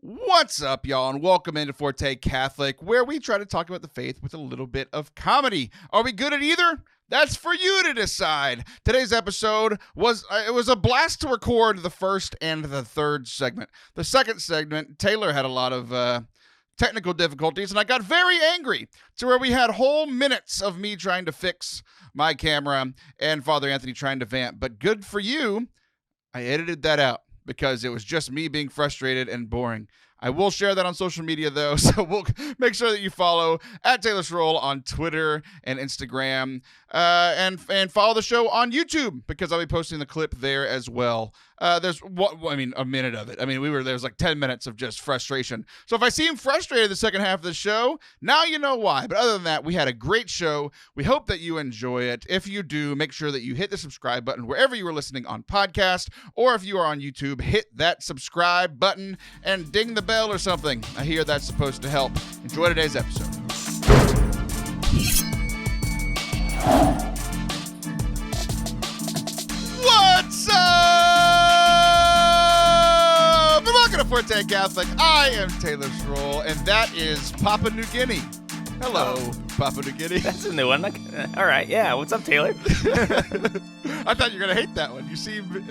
What's up, y'all, and welcome into Forte Catholic, where we try to talk about the faith with a little bit of comedy. Are we good at either? That's for you to decide. Today's episode was a blast to record the first and the third segment. The second segment, Taylor had a lot of technical difficulties, and I got very angry to where we had whole minutes of me trying to fix my camera and Father Anthony trying to vamp. But good for you, I edited that out, because it was just me being frustrated and boring. I will share that on social media, though, so we'll make sure that you follow at Taylor Stroll on Twitter and Instagram, and follow the show on YouTube, because I'll be posting the clip there as well. There's a minute of it. There's like 10 minutes of just frustration. So if I seem frustrated the second half of the show, now you know why. But other than that, we had a great show. We hope that you enjoy it. If you do, make sure that you hit the subscribe button wherever you are listening on podcast, or if you are on YouTube, hit that subscribe button and ding the bell or something. I hear that's supposed to help. Enjoy today's episode. What's up? Welcome to Forte Catholic. I am Taylor Stroll, and that is Papua New Guinea. Hello, Papua New Guinea. That's a new one. All right, yeah. What's up, Taylor? I thought you were going to hate that one. You seem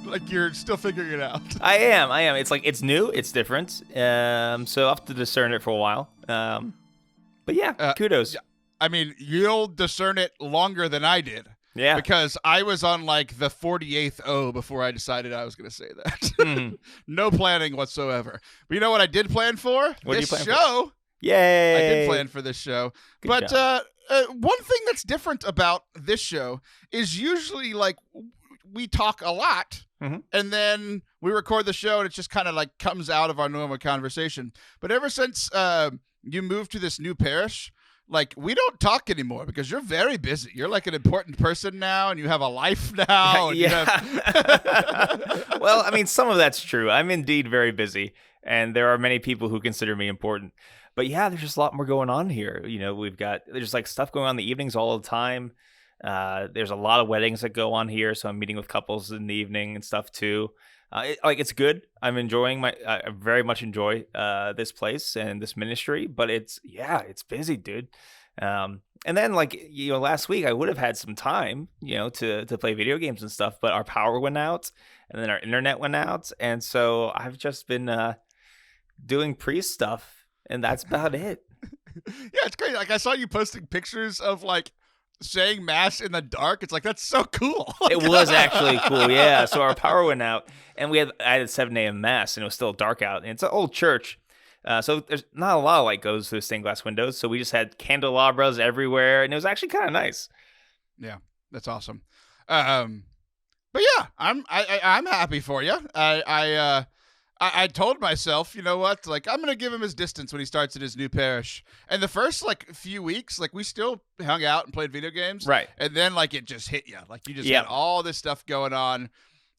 like you're still figuring it out. I am. It's like, it's new. It's different. So I'll have to discern it for a while. But yeah, kudos. I mean, you'll discern it longer than I did. Yeah. Because I was on like the 48th O before I decided I was going to say that. Mm-hmm. No planning whatsoever. But you know what I did plan for? What did you plan show. For? Yay. I did plan for this show. Good job. One thing that's different about this show is usually like we talk a lot, mm-hmm. and then we record the show and it just kind of like comes out of our normal conversation. But ever since you moved to this new parish, like, we don't talk anymore because you're very busy. You're like an important person now, and you have a life now. And yeah. Well, I mean, some of that's true. I'm indeed very busy, and there are many people who consider me important. But yeah, there's just a lot more going on here. You know, there's like stuff going on in the evenings all the time. There's a lot of weddings that go on here, so I'm meeting with couples in the evening and stuff too. It's good. I'm enjoying I very much enjoy this place and this ministry, but it's busy, dude. And then last week I would have had some time, to play video games and stuff, but our power went out and then our internet went out. And so I've just been doing priest stuff, and that's about it. Yeah, it's crazy. Like, I saw you posting pictures of like saying mass in the dark. It's like, that's so cool. It was actually cool. Yeah. So our power went out, and I had 7 a.m. mass, and it was still dark out, and it's an old church. So there's not a lot of light goes through stained glass windows. So we just had candelabras everywhere, and it was actually kind of nice. Yeah, that's awesome. But yeah, I'm happy for you. I told myself, you know what? Like, I'm gonna give him his distance when he starts at his new parish. And the first few weeks, like, we still hung out and played video games, right? And then it just hit you, like you just had all this stuff going on.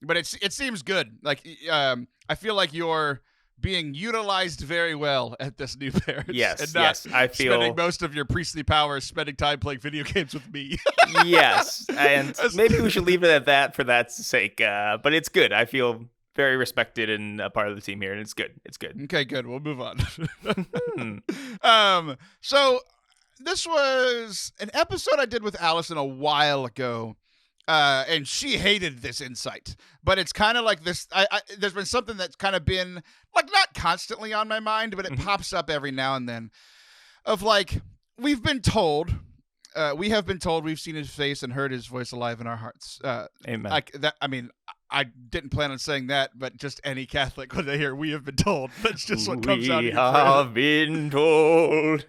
But it seems good. Like, I feel like you're being utilized very well at this new parish. Yes, and not I feel spending most of your priestly powers spending time playing video games with me. Yes, and maybe we should leave it at that for that sake. But it's good. I feel very respected and a part of the team here, and it's good. It's good. Okay, good. We'll move on. So this was an episode I did with Allison a while ago, and she hated this insight. But it's kind of like this. There's been something that's kind of been like not constantly on my mind, but it pops up every now and then. Of like, we have been told we've seen his face and heard his voice alive in our hearts. Amen. Like that. I mean, I didn't plan on saying that, but just any Catholic, when they hear "we have been told," that's just what comes out of your brain. We have been told.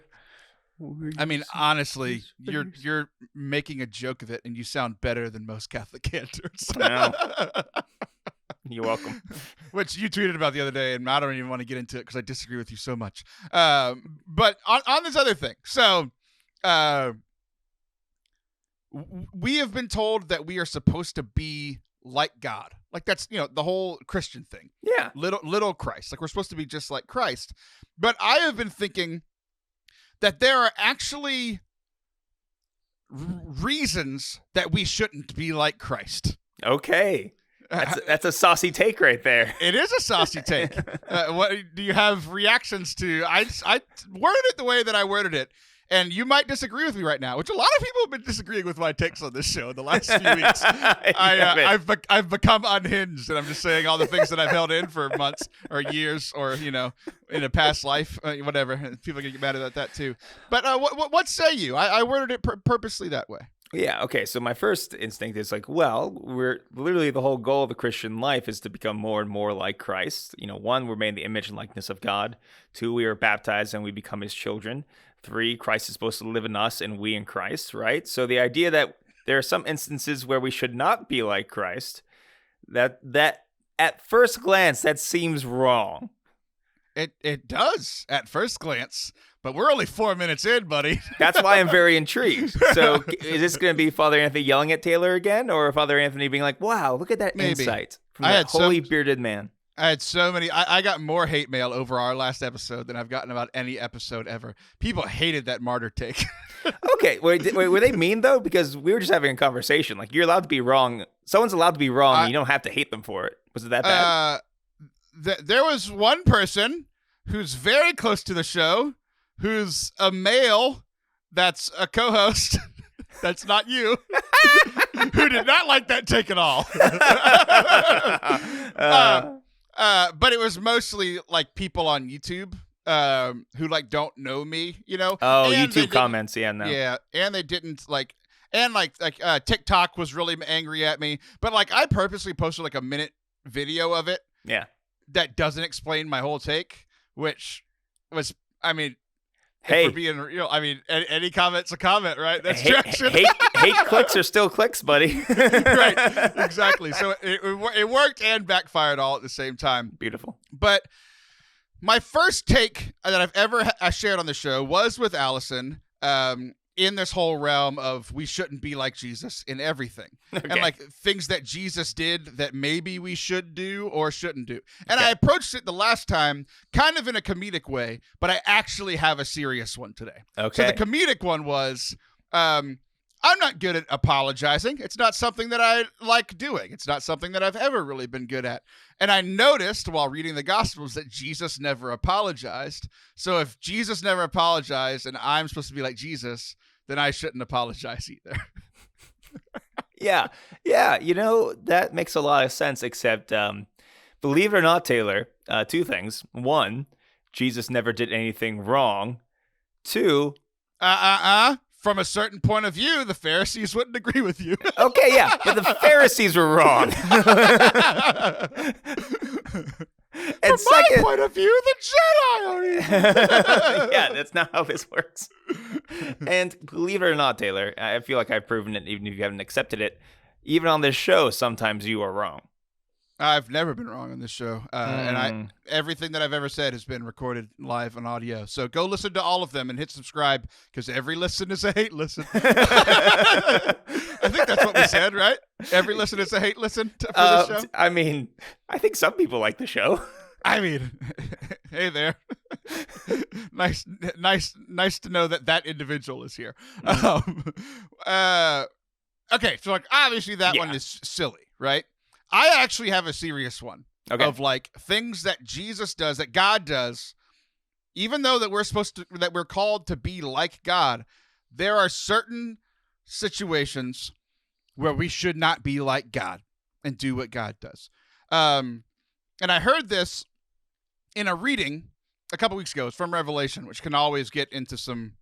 I mean, honestly, you're making a joke of it, and you sound better than most Catholic cantors. You're welcome. Which you tweeted about the other day, and I don't even want to get into it because I disagree with you so much. But on this other thing, so we have been told that we are supposed to be like God. Like, that's, the whole Christian thing. Yeah. Little Christ. Like, we're supposed to be just like Christ. But I have been thinking that there are actually reasons that we shouldn't be like Christ. Okay. That's a saucy take right there. It is a saucy take. What do you have reactions to? I worded it the way that I worded it, and you might disagree with me right now, which a lot of people have been disagreeing with my takes on this show in the last few weeks. I've become unhinged, and I'm just saying all the things that I've held in for months or years, or in a past life, whatever. People get mad at that too. But what say you? I worded it purposely that way. Yeah, okay, so my first instinct is like, well, we're literally the whole goal of the Christian life is to become more and more like Christ. 1, we're made in the image and likeness of God. 2, we are baptized and we become his children. 3, Christ is supposed to live in us and we in Christ, right? So the idea that there are some instances where we should not be like Christ, that at first glance, that seems wrong. It does at first glance. But we're only 4 minutes in, buddy. That's why I'm very intrigued. So is this going to be Father Anthony yelling at Taylor again, or Father Anthony being like, wow, look at that insight from that holy bearded man? I had so many. I got more hate mail over our last episode than I've gotten about any episode ever. People hated that martyr take. Okay. Wait, were they mean, though? Because we were just having a conversation. Like, you're allowed to be wrong. Someone's allowed to be wrong, and you don't have to hate them for it. Was it that bad? There was one person who's very close to the show, who's a male that's a co-host that's not you, who did not like that take at all. But it was mostly like people on YouTube who like don't know me, Oh, YouTube comments, yeah, no. Yeah, and they didn't TikTok was really angry at me, but like I purposely posted like a minute video of it. Yeah. That doesn't explain my whole take, which was, hey, for being real, any comment's a comment, right? That's traction. Hate clicks are still clicks, buddy. Right, exactly. So it worked and backfired all at the same time. Beautiful. But my first take that I've ever shared on the show was with Allison in this whole realm of we shouldn't be like Jesus in everything. Okay. And like things that Jesus did that maybe we should do or shouldn't do. And I approached it the last time kind of in a comedic way, but I actually have a serious one today. Okay. So the comedic one was, I'm not good at apologizing. It's not something that I like doing. It's not something that I've ever really been good at. And I noticed while reading the Gospels that Jesus never apologized. So if Jesus never apologized and I'm supposed to be like Jesus, then I shouldn't apologize either. Yeah. That makes a lot of sense, except believe it or not, Taylor, 2 things. 1, Jesus never did anything wrong. 2, from a certain point of view, the Pharisees wouldn't agree with you. Okay, yeah, but the Pharisees were wrong. And from my point of view, the Jedi are evil. Yeah, that's not how this works. And believe it or not, Taylor, I feel like I've proven it, even if you haven't accepted it. Even on this show, sometimes you are wrong. I've never been wrong on this show, and everything that I've ever said has been recorded live on audio. So go listen to all of them and hit subscribe, because every listen is a hate listen. I think that's what we said, right? Every listen is a hate listen for the show. I think some people like the show. Hey there. Nice to know that individual is here. Okay, so like obviously that one is silly, right? I actually have a serious one of like things that Jesus does, that God does, even though that we're called to be like God. There are certain situations where we should not be like God and do what God does. And I heard this in a reading a couple weeks ago. It's from Revelation, which can always get into some,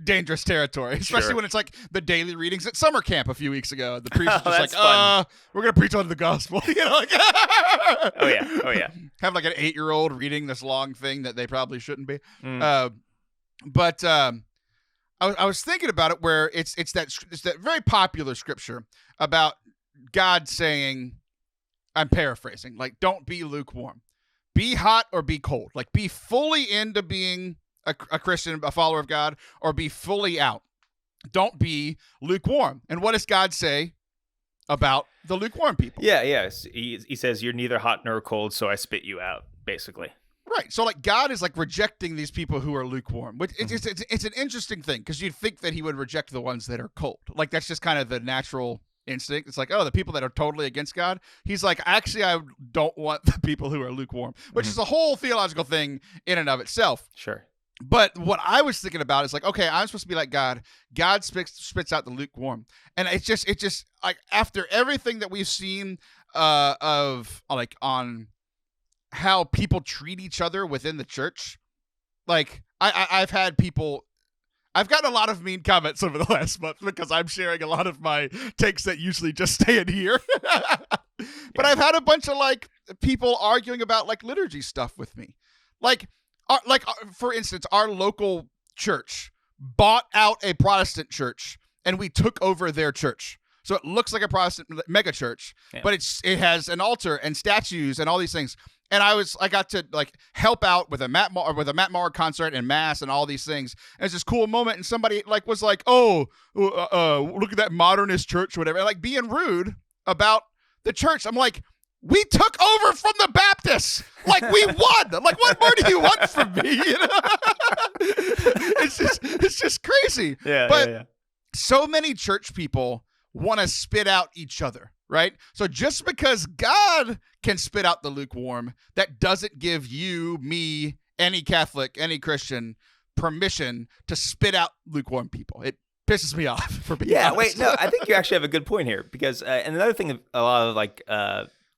dangerous territory, especially when it's like the daily readings at summer camp a few weeks ago. The priest was just like, we're going to preach on the gospel. Oh yeah. Have like an 8-year-old reading this long thing that they probably shouldn't be. But I was thinking about it where it's that very popular scripture about God saying, I'm paraphrasing, like, don't be lukewarm. Be hot or be cold. Like, be fully into being a Christian, a follower of God, or be fully out. Don't be lukewarm. And what does God say about the lukewarm people? Yeah. He says, you're neither hot nor cold, so I spit you out, basically. Right. So like God is like rejecting these people who are lukewarm. Which it's an interesting thing, because you'd think that he would reject the ones that are cold. Like that's just kind of the natural instinct. It's like, oh, the people that are totally against God. He's like, actually, I don't want the people who are lukewarm, which is a whole theological thing in and of itself. Sure. But what I was thinking about is like, okay, I'm supposed to be like God. God spits out the lukewarm, and it's just like after everything that we've seen of like on how people treat each other within the church. Like I've had people. I've gotten a lot of mean comments over the last month because I'm sharing a lot of my takes that usually just stay in here. But I've had a bunch of like people arguing about like liturgy stuff with me, like for instance, our local church bought out a Protestant church and we took over their church. So it looks like a Protestant mega church, but it has an altar and statues and all these things. And I got to like help out with a Matt Maher concert and mass and all these things. And it's this cool moment. And somebody like was like, "Oh, look at that modernist church," or whatever, and, like being rude about the church. I'm like, we took over from the Baptists. Like, we won. Like, what more do you want from me? You know? It's just crazy. But so many church people want to spit out each other, right? So just because God can spit out the lukewarm, that doesn't give you, me, any Catholic, any Christian permission to spit out lukewarm people. It pisses me off, for being honest. No, I think you actually have a good point here because, and another thing a lot of like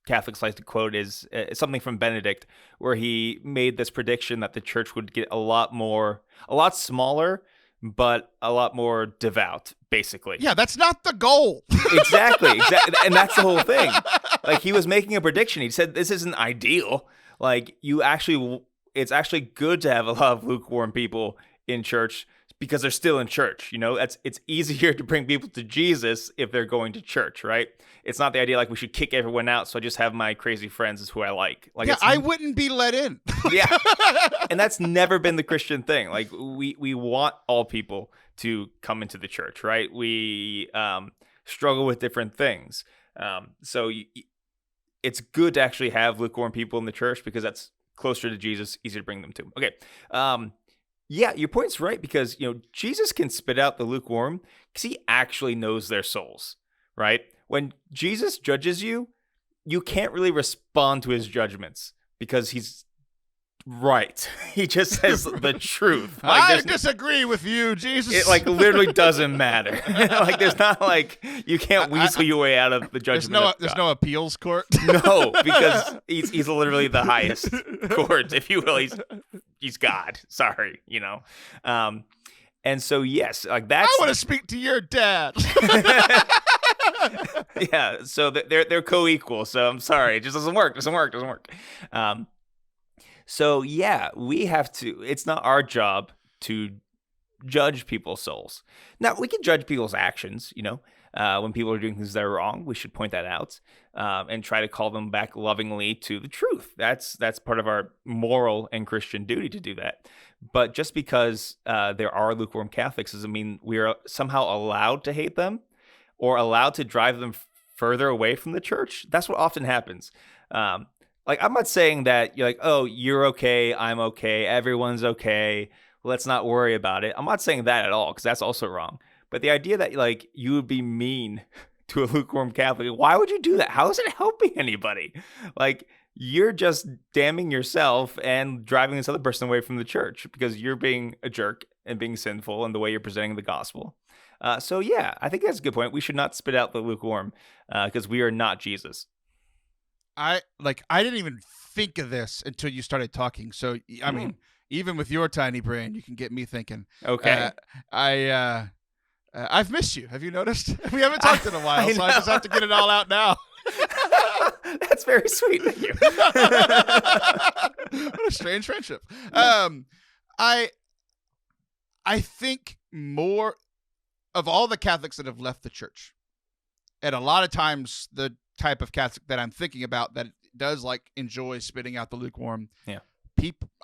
Catholics like to quote is something from Benedict, where he made this prediction that the church would get a lot smaller, but a lot more devout, basically. Yeah, that's not the goal. Exactly. And that's the whole thing. Like, he was making a prediction. He said, this isn't ideal. Like, it's actually good to have a lot of lukewarm people in church because they're still in church. You know, it's easier to bring people to Jesus if they're going to church, right? It's not the idea like we should kick everyone out, so I just have my crazy friends is who I like. Like, yeah, I wouldn't be let in. Yeah. And that's never been the Christian thing. Like, we want all people to come into the church, right? We struggle with different things. So it's good to actually have lukewarm people in the church because that's closer to Jesus, easier to bring them to. Okay. Yeah, your point's right because, Jesus can spit out the lukewarm because he actually knows their souls, right? When Jesus judges you, you can't really respond to his judgments because he's right. He just says the truth. Like, I disagree with you, Jesus. It like literally doesn't matter. Like, there's not like you can't weasel your way out of the judgment. There's no appeals court. No, because he's literally the highest court, if you will. He's God. Sorry, And so yes, like that's. I want to speak to your dad. Yeah, so they're co-equal. So I'm sorry, it just doesn't work. So yeah, we have to. It's not our job to judge people's souls. Now we can judge people's actions. When people are doing things that are wrong, we should point that out and try to call them back lovingly to the truth. That's part of our moral and Christian duty to do that. But just because there are lukewarm Catholics doesn't mean we are somehow allowed to hate them or allowed to drive them further away from the church. That's what often happens. Like, I'm not saying that you're like, oh, you're okay, I'm okay, everyone's okay, let's not worry about it. I'm not saying that at all because that's also wrong. But the idea that, like, you would be mean to a lukewarm Catholic, why would you do that? How is it helping anybody? Like, you're just damning yourself and driving this other person away from the church because you're being a jerk and being sinful in the way you're presenting the gospel. So, yeah, I think that's a good point. We should not spit out the lukewarm because we are not Jesus. I didn't even think of this until you started talking. So, I mean, even with your tiny brain, you can get me thinking. Okay. I've missed you. Have you noticed? We haven't talked in a while, so I just have to get it all out now. That's very sweet. Thank you. What a strange friendship. I think more of all the Catholics that have left the church, and a lot of times the type of Catholic that I'm thinking about that does like enjoy spitting out the lukewarm. Yeah.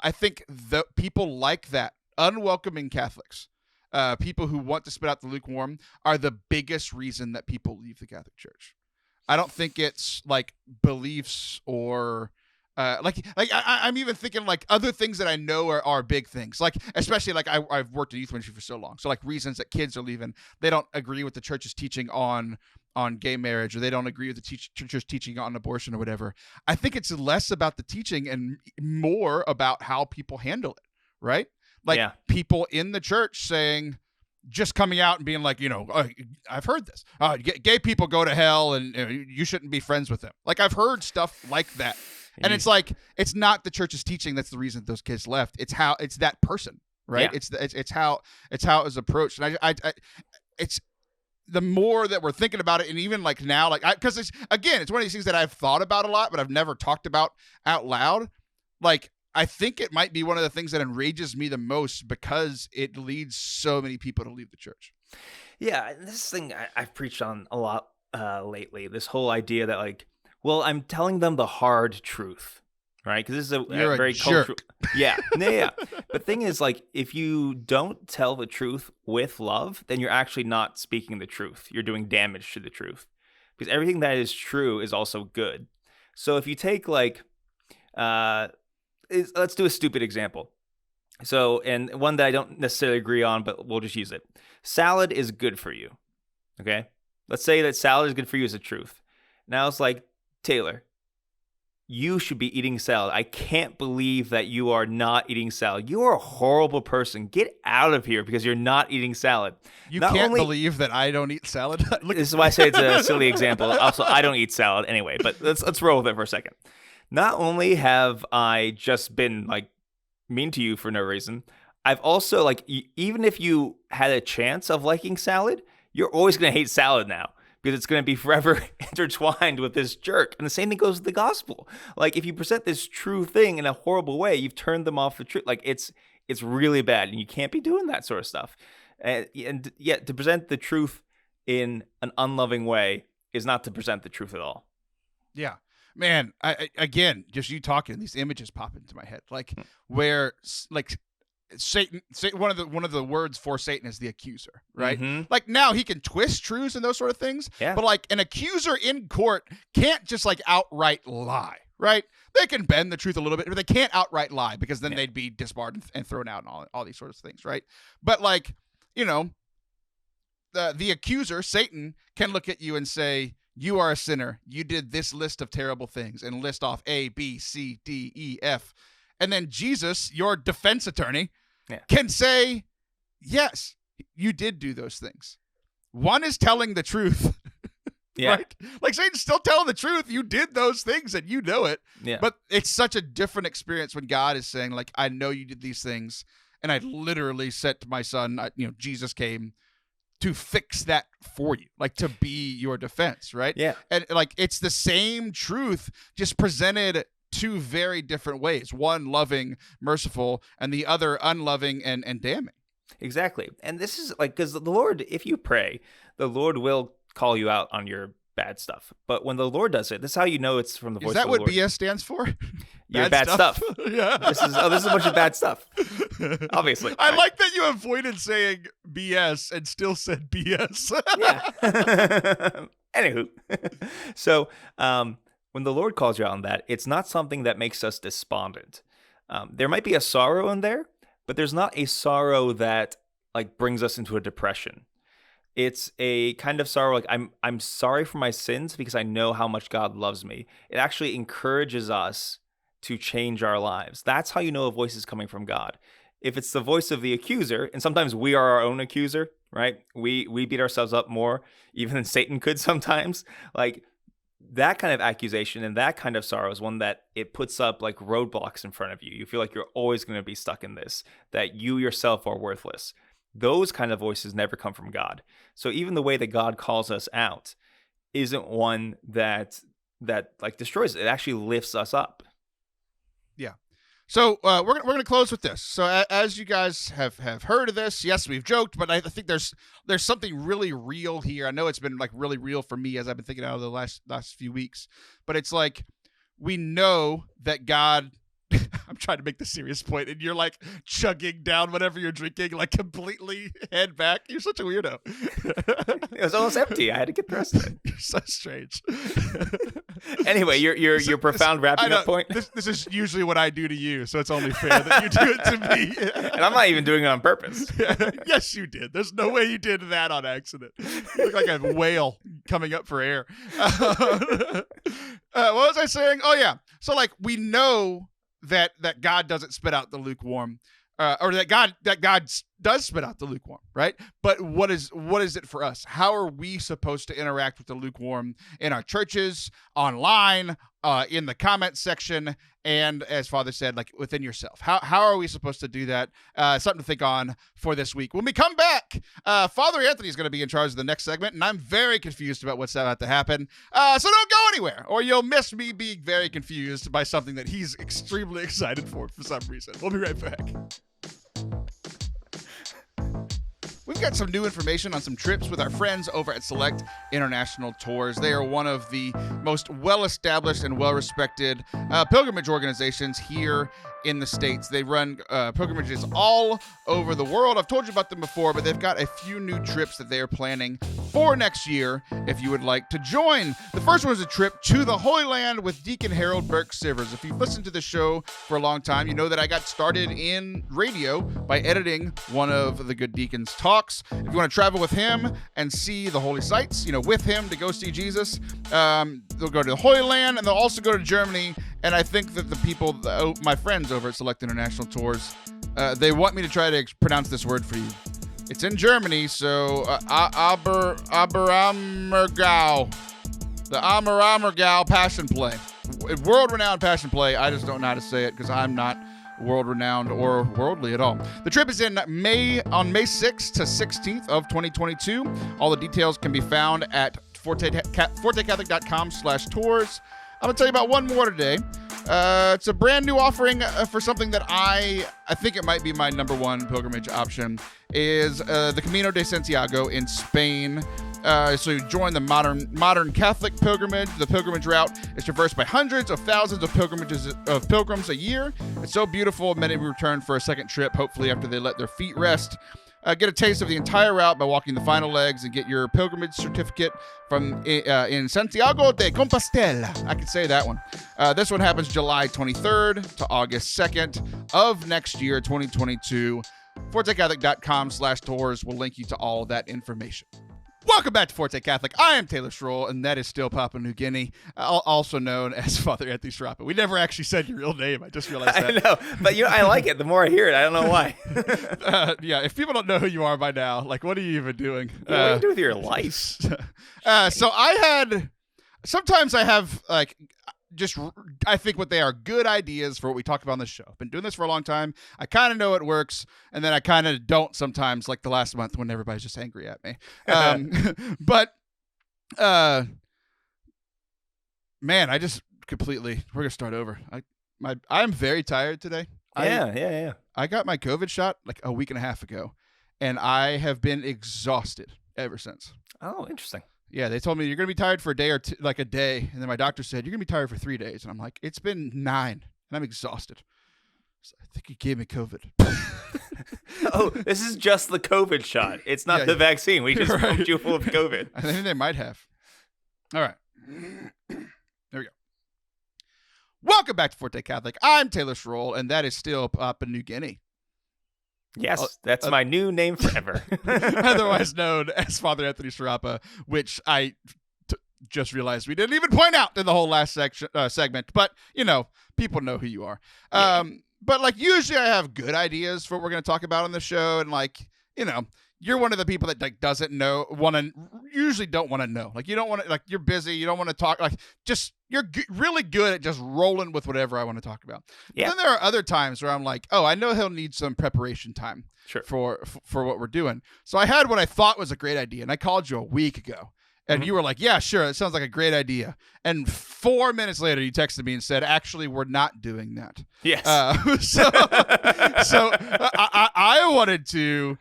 I think the people like that, unwelcoming Catholics, people who want to spit out the lukewarm are the biggest reason that people leave the Catholic Church. I don't think it's like beliefs or I'm even thinking like other things that I know are big things. Like, especially like I've worked in youth ministry for so long. So like reasons that kids are leaving, they don't agree with the church's teaching on on gay marriage, or they don't agree with the church's teaching on abortion or whatever. I think it's less about the teaching and more about how people handle it, right? Like people in the church saying, just coming out and being like, I've heard this. Gay people go to hell and you shouldn't be friends with them. Like I've heard stuff like that. And it's like, it's not the church's teaching that's the reason those kids left. It's that person, right? Yeah. It's how it was approached. And it's the more that we're thinking about it, and even like now, like because it's one of these things that I've thought about a lot, but I've never talked about out loud. Like I think it might be one of the things that enrages me the most because it leads so many people to leave the church. Yeah, this thing I've preached on a lot lately. This whole idea that like, well, I'm telling them the hard truth, right? Because this is a very cultural. Yeah. But thing is, like, if you don't tell the truth with love, then you're actually not speaking the truth. You're doing damage to the truth, because everything that is true is also good. So if you take like, let's do a stupid example. So, and one that I don't necessarily agree on, but we'll just use it. Salad is good for you. Okay. Let's say that salad is good for you as a truth. Now it's like, Taylor, you should be eating salad. I can't believe that you are not eating salad. You are a horrible person. Get out of here because you're not eating salad. You can't believe that I don't eat salad? This is why I say it's a silly example. Also, I don't eat salad anyway, but let's roll with it for a second. Not only have I just been like mean to you for no reason, I've also like, even if you had a chance of liking salad, you're always going to hate salad now, because it's going to be forever intertwined with this jerk. And the same thing goes with the gospel. Like if you present this true thing in a horrible way, you've turned them off the truth. Like it's really bad, and you can't be doing that sort of stuff. And yet to present the truth in an unloving way is not to present the truth at all. Yeah, man. I again, just you talking, these images pop into my head, like where like Satan, one of the words for Satan is the accuser, right? Mm-hmm. Like now he can twist truths and those sort of things, but like an accuser in court can't just like outright lie, right? They can bend the truth a little bit, but they can't outright lie, because then they'd be disbarred and thrown out and all these sorts of things, right? But like, the accuser, Satan, can look at you and say, you are a sinner. You did this list of terrible things, and list off A, B, C, D, E, F. And then Jesus, your defense attorney, can say, yes, you did do those things. One is telling the truth. Right? Like Satan's still telling the truth. You did those things and you know it. Yeah. But it's such a different experience when God is saying, like, I know you did these things, and I literally said to my son, Jesus came to fix that for you, like to be your defense, right? Yeah. And like it's the same truth, just presented two very different ways. One loving, merciful, and the other unloving and damning. Exactly. And this is like, because the Lord, if you pray, the Lord will call you out on your bad stuff. But when the Lord does it, this is how you know it's from the voice of the Lord. Is that what BS stands for? Your bad stuff. Yeah. This is a bunch of bad stuff. Obviously. I like that you avoided saying BS and still said BS. Yeah. Anywho. So, when the Lord calls you out on that, it's not something that makes us despondent. There might be a sorrow in there, but there's not a sorrow that like brings us into a depression. It's a kind of sorrow like I'm sorry for my sins because I know how much God loves me. It actually encourages us to change our lives. That's how you know a voice is coming from God. If it's the voice of the accuser, and sometimes we are our own accuser, right? We beat ourselves up more even than Satan could sometimes. Like that kind of accusation and that kind of sorrow is one that it puts up like roadblocks in front of you. You feel like you're always going to be stuck in this, that you yourself are worthless. Those kind of voices never come from God. So even the way that God calls us out isn't one that like destroys it. It actually lifts us up. Yeah. So we're gonna close with this. So as you guys have heard of this, yes, we've joked, but I think there's something really real here. I know it's been like really real for me as I've been thinking out of the last few weeks, but it's like we know that God. I'm trying to make the serious point, and you're like chugging down whatever you're drinking, like completely head back. You're such a weirdo. It was almost empty. I had to get the rest of it. You're so strange. Anyway, your profound wrapping up point. This is usually what I do to you, so it's only fair that you do it to me. And I'm not even doing it on purpose. Yes, you did. There's no way you did that on accident. You look like a whale coming up for air. What was I saying? Oh yeah. So like we know that God doesn't spit out the lukewarm. Or that God does spit out the lukewarm, right? But what is it for us? How are we supposed to interact with the lukewarm in our churches, online, in the comment section, and as Father said, like within yourself? How are we supposed to do that? Something to think on for this week. When we come back, Father Anthony is going to be in charge of the next segment, and I'm very confused about what's about to happen. So don't go anywhere, or you'll miss me being very confused by something that he's extremely excited for some reason. We'll be right back. We've got some new information on some trips with our friends over at Select International Tours. They are one of the most well-established and well-respected pilgrimage organizations here in the States. They run pilgrimages all over the world. I've told you about them before, but they've got a few new trips that they are planning for next year if you would like to join. The first one is a trip to the Holy Land with Deacon Harold Burke-Sivers. If you've listened to the show for a long time, you know that I got started in radio by editing one of the good deacon's talks. If you want to travel with him and see the holy sites, with him to go see Jesus, they'll go to the Holy Land, and they'll also go to Germany. And I think that the people, my friends over at Select International Tours, they want me to try to pronounce this word for you. It's in Germany, so Aberammergau, the Aberammergau Passion Play, world-renowned Passion Play. I just don't know how to say it because I'm not world-renowned or worldly at all. The trip is on May 6th to 16th of 2022. All the details can be found at fortecatholic.com/tours. I'm going to tell you about one more today. It's a brand new offering for something that I think it might be my number one pilgrimage option, is the Camino de Santiago in Spain. So you join the modern Catholic pilgrimage. The pilgrimage route is traversed by hundreds of thousands of pilgrims a year. It's so beautiful. Many return for a second trip, hopefully after they let their feet rest. Get a taste of the entire route by walking the final legs and get your pilgrimage certificate from in Santiago de Compostela. I can say that one. This one happens July 23rd to August 2nd of next year, 2022. ForteCatholic.com/tours will link you to all that information. Welcome back to Forte Catholic. I am Taylor Schroll, and that is still Papua New Guinea, also known as Father Anthony Sciarappa. We never actually said your real name. I just realized that. I know, but I like it. The more I hear it, I don't know why. Yeah, if people don't know who you are by now, like, what are you even doing? What do you do with your life? So sometimes I have, like, I think what they are good ideas for what we talk about on the show. I've been doing this for a long time. I kind of know it works, and then I kind of don't sometimes, like the last month when everybody's just angry at me. But, man, I just we're going to start over. I'm very tired today. Yeah. I got my COVID shot like a week and a half ago, and I have been exhausted ever since. Oh, interesting. Yeah, they told me you're going to be tired for a day or two, like a day. And then my doctor said, you're going to be tired for 3 days. And I'm like, it's been 9 and I'm exhausted. So I think he gave me COVID. Oh, this is just the COVID shot. It's not the vaccine. We just poked you full of COVID. I think they might have. All right. There we go. Welcome back to Forte Catholic. I'm Taylor Schroll, and that is still Papua New Guinea. Yes, that's my new name forever. Otherwise known as Father Anthony Sciarappa, which I just realized we didn't even point out in the whole last segment. But, people know who you are. Yeah. But, like, usually I have good ideas for what we're going to talk about on the show. And, like, you're one of the people that, like, usually don't want to know. Like, you don't want to, like, you're busy. You don't want to talk. Like, just, you're really good at just rolling with whatever I want to talk about. Yeah. Then there are other times where I'm like, oh, I know he'll need some preparation time for what we're doing. So I had what I thought was a great idea, and I called you a week ago. And you were like, yeah, sure, it sounds like a great idea. And 4 minutes later, you texted me and said, actually, we're not doing that. Yes. So I wanted to...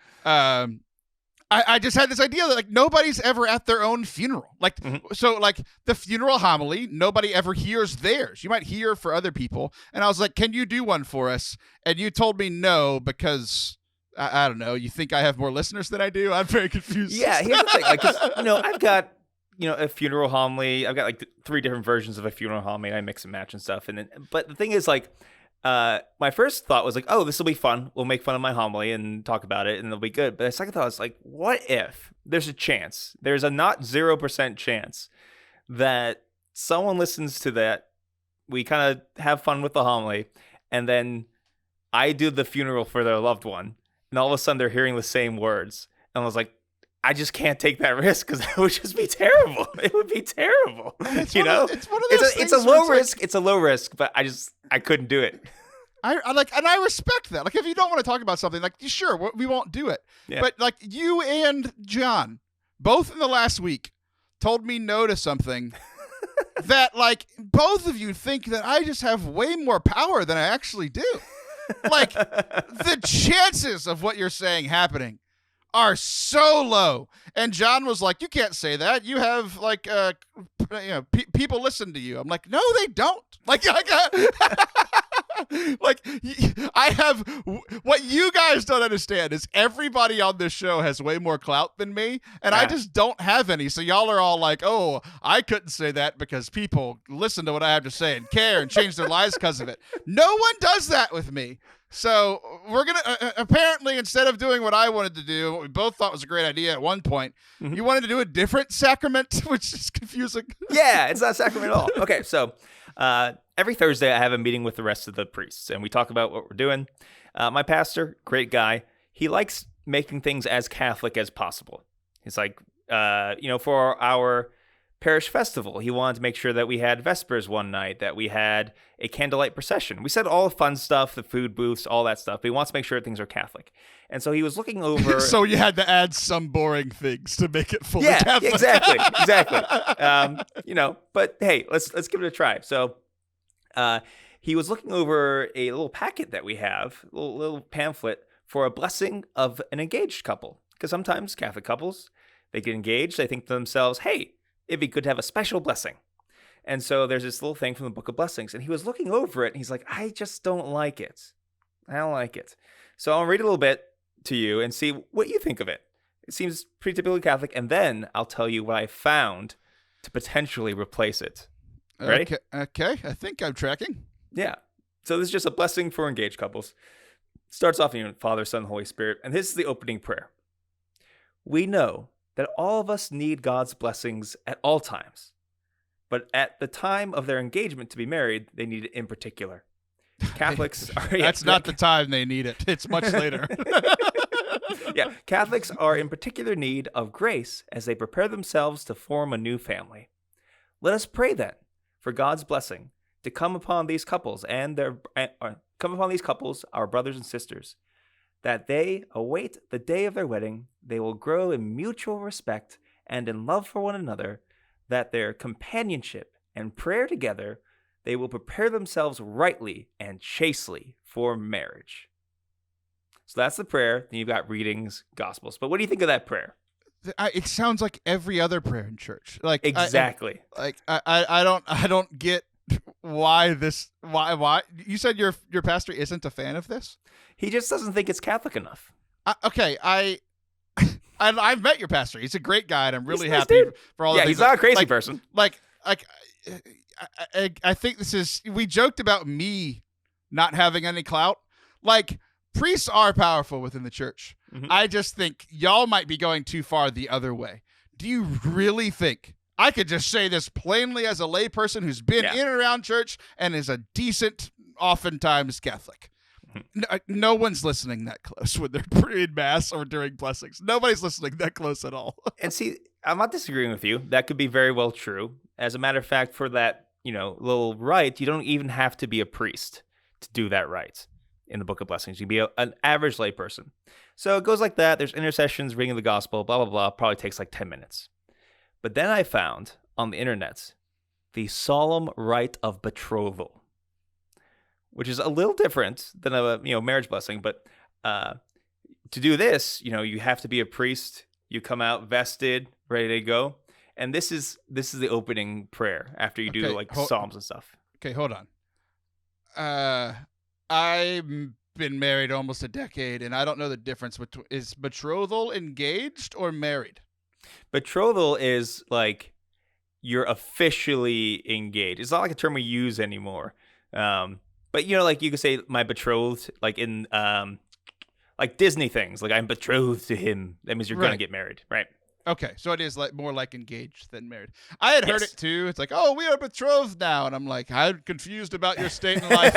I just had this idea that, like, nobody's ever at their own funeral. Like, So, like, the funeral homily, nobody ever hears theirs. You might hear for other people. And I was like, can you do one for us? And you told me no, because... I don't know. You think I have more listeners than I do? I'm very confused. Yeah, here's the thing. Like, 'cause, I've got a funeral homily. I've got like 3 different versions of a funeral homily. And I mix and match and stuff. But the thing is, like, my first thought was like, oh, this will be fun. We'll make fun of my homily and talk about it, and it'll be good. But the second thought was like, what if there's a chance? There's a not 0% chance that someone listens to that. We kind of have fun with the homily, and then I do the funeral for their loved one, and all of a sudden they're hearing the same words. And I was like, I just can't take that risk because it would just be terrible. It would be terrible. It's one of those things it's a low where risk. It's a low risk, but I couldn't do it. I like, and I respect that. Like, if you don't want to talk about something, like, sure, we won't do it. Yeah. But like, you and John, both in the last week, told me no to something that, like, both of you think that I just have way more power than I actually do. Like, the chances of what you're saying happening are so low. And John was like, you can't say that. You have, like, people listen to you. I'm like, no, they don't. Like I have, what you guys don't understand is everybody on this show has way more clout than me, and I just don't have any. So y'all are all like, oh, I couldn't say that because people listen to what I have to say and care and change their lives because of it. No one does that with me. So we're going to, apparently, instead of doing what I wanted to do, what we both thought was a great idea at one point, you wanted to do a different sacrament, which is confusing. Yeah, it's not a sacrament at all. Okay, so every Thursday I have a meeting with the rest of the priests, and we talk about what we're doing. My pastor, great guy, he likes making things as Catholic as possible. He's like, for our parish festival, he wanted to make sure that we had Vespers one night, that we had a candlelight procession. We said all the fun stuff, the food booths, all that stuff, but he wants to make sure things are Catholic. And so he was looking over... So you had to add some boring things to make it fully Yeah, Catholic. exactly. But hey, let's give it a try. So he was looking over a little packet that we have, a little pamphlet for a blessing of an engaged couple. Because sometimes Catholic couples, they get engaged, they think to themselves, hey, it'd be good to have a special blessing. And so there's this little thing from the Book of Blessings. And he was looking over it, and he's like, I just don't like it. I don't like it. So I'll read a little bit to you and see what you think of it. It seems pretty typically Catholic. And then I'll tell you what I found to potentially replace it. Ready? Okay. I think I'm tracking. Yeah. So this is just a blessing for engaged couples. Starts off in Father, Son, Holy Spirit. And this is the opening prayer. We know that all of us need God's blessings at all times. But at the time of their engagement to be married, they need it in particular. Catholics are... That's not the time they need it. It's much later. Yeah, Catholics are in particular need of grace as they prepare themselves to form a new family. Let us pray then for God's blessing to come upon these couples our brothers and sisters, that they await the day of their wedding, they will grow in mutual respect and in love for one another, that their companionship and prayer together, they will prepare themselves rightly and chastely for marriage. So that's the prayer. Then you've got readings, gospels. But what do you think of that prayer? It sounds like every other prayer in church. Like exactly. I don't get why you said your pastor isn't a fan of this. He just doesn't think it's Catholic enough. I've met your pastor. He's a great guy, and I'm really happy for all the things. Yeah, he's not a crazy person. I think we joked about me not having any clout. Like, priests are powerful within the church. Mm-hmm. I just think y'all might be going too far the other way. Do you really think I could just say this plainly as a layperson who's been in and around church and is a decent, oftentimes Catholic? No one's listening that close when they're in mass or during blessings. Nobody's listening that close at all. And see, I'm not disagreeing with you. That could be very well true. As a matter of fact, for that, little rite, you don't even have to be a priest to do that rite in the Book of Blessings. You can be an average layperson. So it goes like that. There's intercessions, reading the gospel, blah, blah, blah. Probably takes like 10 minutes. But then I found on the internet the solemn rite of betrothal, which is a little different than a marriage blessing. But to do this, you have to be a priest. You come out vested, ready to go. And this is the opening prayer after you do psalms and stuff. Okay, hold on. I've been married almost a decade, and I don't know the difference between, is betrothal engaged or married? Betrothal is like you're officially engaged. It's not like a term we use anymore. But like you could say my betrothed, like in like Disney things, like I'm betrothed to him. That means you're gonna get married, right? Okay, so it is like more like engaged than married. I had heard it too. It's like, oh, we are betrothed now, and I'm like, I'm confused about your state in life.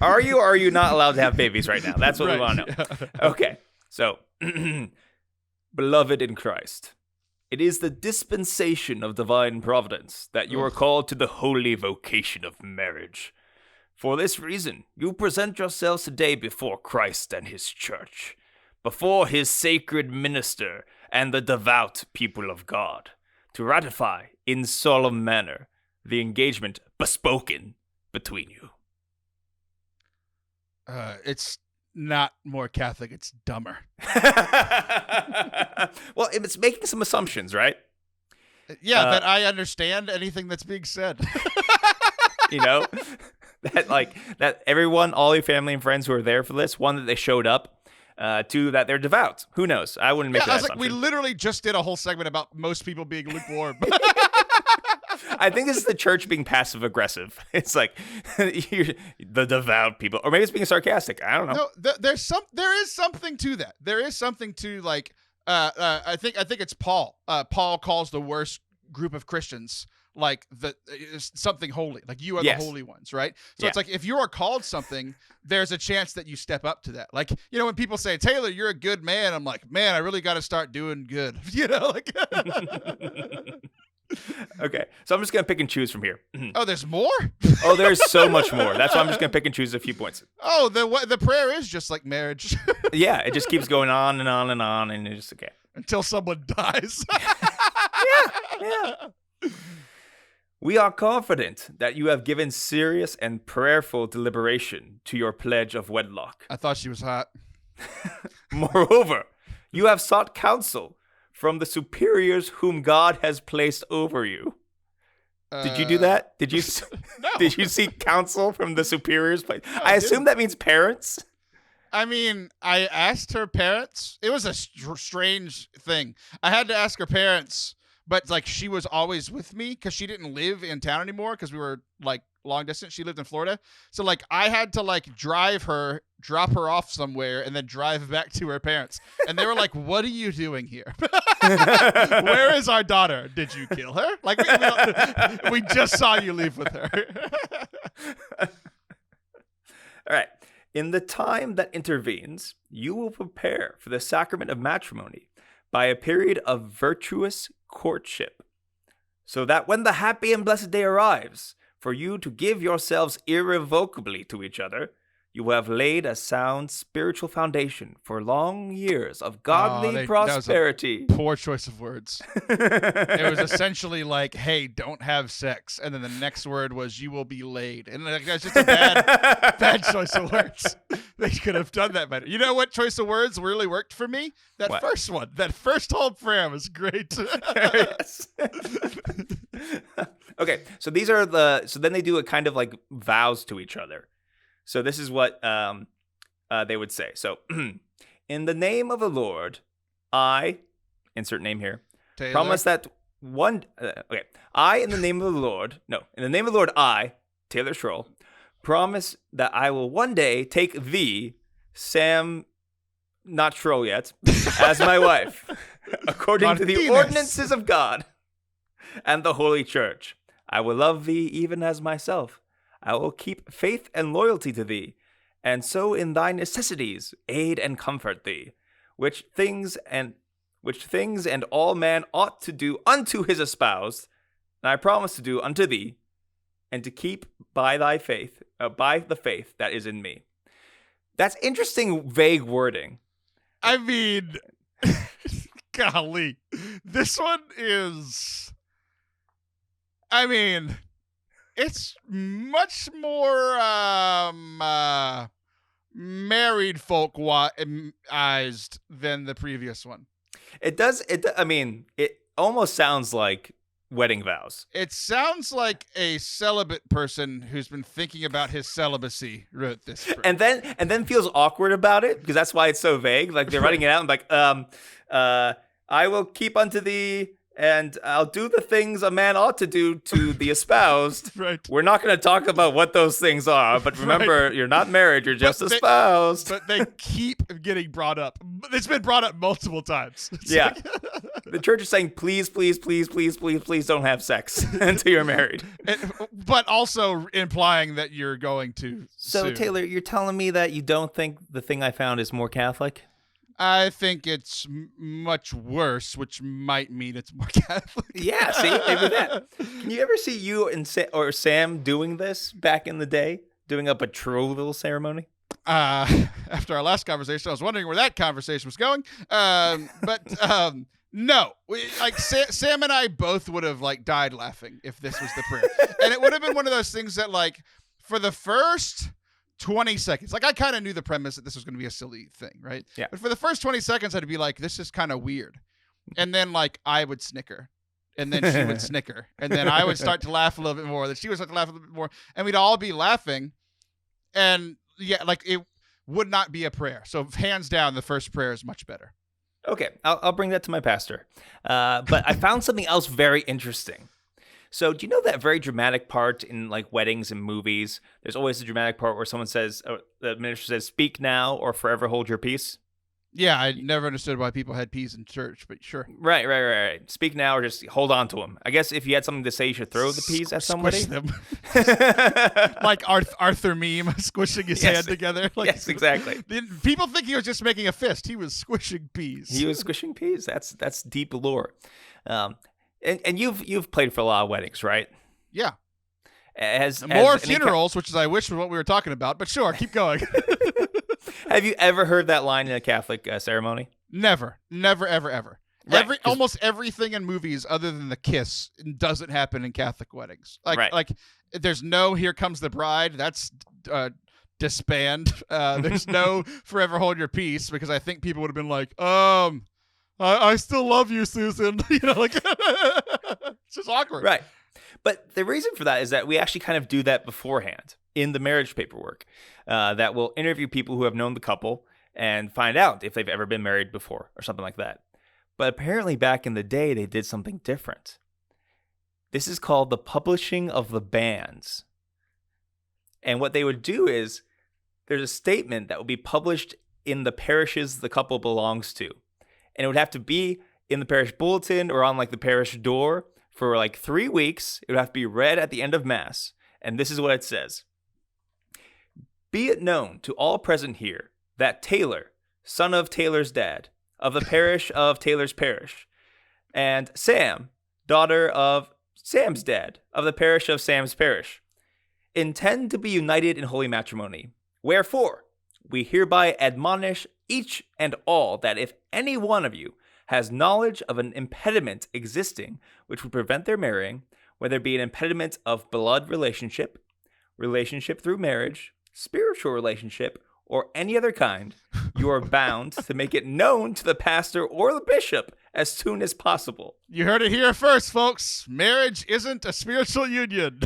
Are you or are you not allowed to have babies right now? That's what we want to know. Yeah. Okay, so beloved in Christ, it is the dispensation of divine providence that you are called to the holy vocation of marriage. For this reason, you present yourselves today before Christ and his church, before his sacred minister and the devout people of God, to ratify in solemn manner the engagement bespoken between you. It's not more Catholic, it's dumber. Well, it's making some assumptions, right? Yeah, that I understand anything that's being said. That everyone, all your family and friends who are there for this, one, that they showed up, two, that they're devout. Who knows? I wouldn't make that assumption. We literally just did a whole segment about most people being lukewarm. I think this is the church being passive aggressive. It's like the devout people, or maybe it's being sarcastic. I don't know. No, there is something to that. There is something to like. I think it's Paul. Paul calls the worst group of Christians like something holy. Like you are the holy ones, right? So it's like if you are called something, there's a chance that you step up to that. Like when people say, "Taylor, you're a good man," I'm like, "Man, I really got to start doing good." Like. Okay, so I'm just gonna pick and choose from here. Oh, there's more? Oh, there's so much more. That's why I'm just gonna pick and choose a few points. Oh, the prayer is just like marriage. Yeah, it just keeps going on and on and on, and it's just okay until someone dies. Yeah. We are confident that you have given serious and prayerful deliberation to your pledge of wedlock. I thought she was hot. Moreover, you have sought counsel from the superiors whom God has placed over you. Did you do that? Did you? No. Did you seek counsel from the superiors? No, I assume that means parents. I mean, I asked her parents. It was a strange thing. I had to ask her parents, but like she was always with me because she didn't live in town anymore because we were like long distance. She lived in Florida, so like I had to like drive her, drop her off somewhere, and then drive back to her parents. And they were like, "What are you doing here? Where is our daughter? Did you kill her? Like we just saw you leave with her." All right. In the time that intervenes, you will prepare for the sacrament of matrimony by a period of virtuous courtship, so that when the happy and blessed day arrives for you to give yourselves irrevocably to each other, you will have laid a sound spiritual foundation for long years of godly prosperity. That was a poor choice of words. It was essentially like, "Hey, don't have sex," and then the next word was, "You will be laid," and like, that's just a bad choice of words. They could have done that better. You know what choice of words really worked for me? That first one. That first whole prayer was great. Yes. Okay, so these are so then they do a kind of like vows to each other. So this is what they would say. So, in the name of the Lord, I, insert name here, Taylor. promise that I, in the name of the Lord, in the name of the Lord, I, Taylor Schroll, promise that I will one day take thee, Sam, not Schroll yet, as my wife, according to the ordinances of God and the Holy Church. I will love thee even as myself. I will keep faith and loyalty to thee, and so in thy necessities aid and comfort thee, which things and all man ought to do unto his espoused, and I promise to do unto thee, and to keep by thy faith, by the faith that is in me. That's interesting, vague wording. I mean, golly, this one is. I mean. It's much more married folk-ized than the previous one. It does. I mean, it almost sounds like wedding vows. It sounds like a celibate person who's been thinking about his celibacy wrote this. And then feels awkward about it because that's why it's so vague. Like they're writing it out and like, I will keep unto thee and I'll do the things a man ought to do to the espoused. Right. We're not going to talk about what those things are, but remember, you're not married, you're just espoused. But they keep getting brought up. It's been brought up multiple times. It's yeah. The church is saying, please, please, please, please, please, please don't have sex until you're married. But also implying that you're going to So, soon. Taylor, you're telling me that you don't think the thing I found is more Catholic? I think it's much worse, which might mean it's more Catholic. Yeah, see, maybe that. Can you ever see you and or Sam doing this back in the day, doing a betrothal ceremony? After our last conversation, I was wondering where that conversation was going. No, Sam and I both would have like died laughing if this was the prayer, and it would have been one of those things that like for the first 20 seconds, like I kind of knew the premise that this was going to be a silly thing, right? Yeah. But for the first 20 seconds, I'd be like, this is kind of weird, and then like I would snicker. And then she would snicker, and then I would start to laugh a little bit more. Then she would start to laugh a little bit more, and we'd all be laughing. And yeah, like it would not be a prayer. So hands down, the first prayer is much better. Okay, I'll bring that to my pastor. But I found something else very interesting. So do you know that very dramatic part in like weddings and movies? There's always a dramatic part where someone says, the minister says, "Speak now or forever hold your peace." Yeah, I never understood why people had peas in church, but sure. Right. Speak now or just hold on to them. I guess if you had something to say, you should throw the peas at somebody. Squish them. Like Arthur Meme squishing his hand together. Like, yes, exactly. People think he was just making a fist. He was squishing peas. He was squishing peas. That's deep lore. And you've played for a lot of weddings, right? Yeah. More funerals, which is I wish was what we were talking about, but sure, keep going. Have you ever heard that line in a Catholic ceremony? Never, ever. Right, almost everything in movies other than the kiss doesn't happen in Catholic weddings. Like there's no "Here Comes the Bride." That's disband. There's no "Forever Hold Your Peace" because I think people would have been like, I still love you, Susan. Like it's just awkward. Right. But the reason for that is that we actually kind of do that beforehand in the marriage paperwork. That we'll interview people who have known the couple and find out if they've ever been married before or something like that. But apparently back in the day, they did something different. This is called the publishing of the banns. And what they would do is there's a statement that would be published in the parishes the couple belongs to. And it would have to be in the parish bulletin or on like the parish door for like 3 weeks. It would have to be read at the end of Mass. And this is what it says. "Be it known to all present here that Taylor, son of Taylor's dad, of the parish of Taylor's parish, and Sam, daughter of Sam's dad, of the parish of Sam's parish, intend to be united in holy matrimony. Wherefore, we hereby admonish each and all that if any one of you has knowledge of an impediment existing which would prevent their marrying, whether it be an impediment of blood relationship, relationship through marriage, spiritual relationship, or any other kind, you are bound to make it known to the pastor or the bishop as soon as possible." You heard it here first, folks. Marriage isn't a spiritual union.